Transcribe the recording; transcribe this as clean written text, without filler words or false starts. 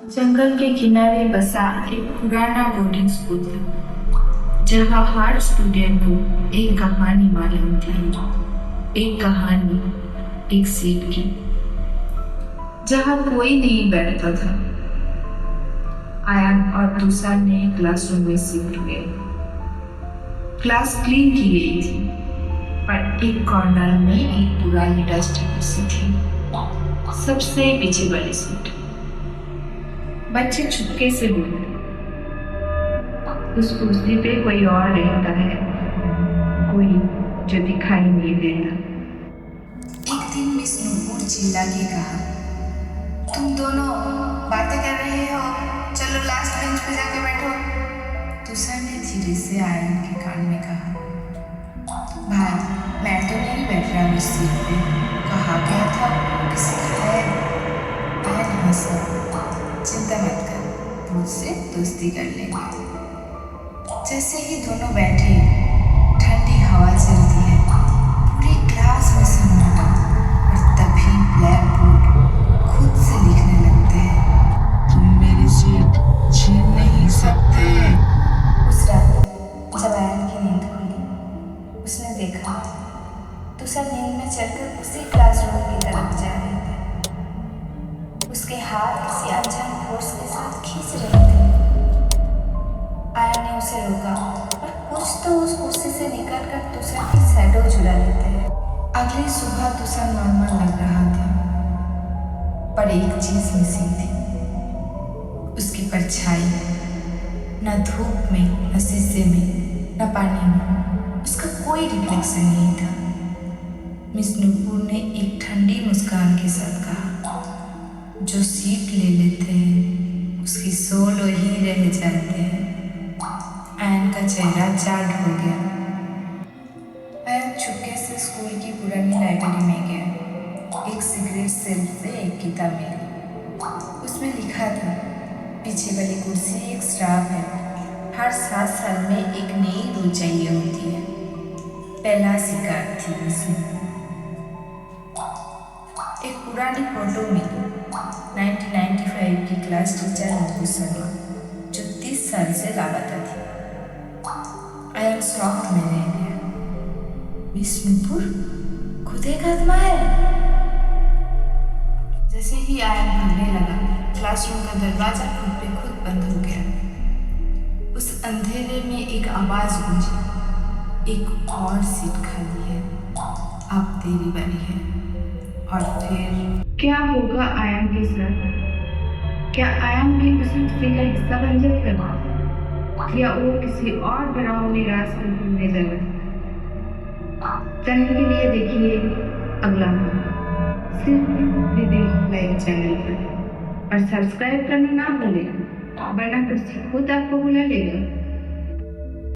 जंगल के किनारे बसा एक पुराना बोर्डिंग स्कूल था, जहाँ हर स्टूडेंट को एक कहानी मालूम थी। एक कहानी एक सीट की, जहाँ कोई नहीं बैठता था। आयन और तुषार ने क्लासरूम में शिफ्ट हुए। क्लास क्लीन की गई थी, पर एक कॉर्नर में एक पुरानी डस्ट कुर्सी थी, सबसे पीछे वाली सीट। बच्चे चुपके से बोले, उस कुर्सी पे कोई और रहता है, कोई जो दिखाई नहीं देता। एक दिन मिस नूपुर चिल्ला के कहा, तुम दोनों बातें कर रहे हो, चलो लास्ट बेंच पे जाके बैठो। तुषार ने धीरे से आयन के कान में कहा, भाई मैं तो नहीं बैठ रहा उस सीट पे, कहा गया था किसी का है। आयन हंसा, चिंता मत कर, मुझसे दोस्ती कर लेंगे। जैसे ही दोनों बैठे, ठंडी हवा चलती है, पूरी क्लास में सन्नाटा, और तभी ब्लैक बोर्ड खुद से लिखने लगते हैं, तुम मेरी सीट छीन नहीं सकते। उस रात जब आयन की नींद खुली, उसने देखा तुषार नींद में चलकर उसी क्लासरूम की तरफ जा रहे थे। उसके हाथ किसी अनजान फोर्स के साथ खींच रहे थे। आयन ने उसे रोका, और कुछ तो उस कुर्सी से निकलकर तुषार की शैडो चुरा लेते हैं। अगली सुबह तुषार नॉर्मल लग रहा था, पर एक चीज मिसिंग थी, उसकी परछाई। न धूप में, न शीशे में, न पानी में, उसका कोई रिफ्लेक्शन नहीं था। मिस नूपुर ने एक ठंडी मुस्कान के साथ कहा, जो सीट ले लेते हैं उसकी सोल वहीं रह जाते हैं। आयन का चेहरा चार्ट हो गया। आयन चुपके से स्कूल की पुरानी लाइब्रेरी में गया। एक सिगरेट सेल्फ से एक किताब मिली। उसमें लिखा था, पीछे वाली कुर्सी एक श्राप है, हर 7 साल में एक नई रूह चाहिए होती है। पहला शिकार थी इसमें। एक पुरानी फोटो मिली, 1995 की क्लास टीचर नूपुर शर्मा, जो 30 साल से लापता थी। आयन शॉक में रह गया। मिस नूपुर खुद एक आत्मा है। जैसे ही आयन भागने लगा, क्लासरूम का दरवाजा खुद पे खुद बंद हो गया। उस अंधेरे में एक आवाज गूंजी, एक और सीट खाली है, अब तेरी बारी है। और फिर क्या होगा आयन के साथ? क्या आयन भी उसी कुर्सी का हिस्सा बन जाएगा, या वो किसी और डरावनी राज पर घूमने जाएगा? जानने के लिए देखिए अगला भाग, सिर्फ रिदिम लाइव चैनल पर। और सब्सक्राइब करना ना भूलें, वरना कुछ खुद आपको बुला लेगा।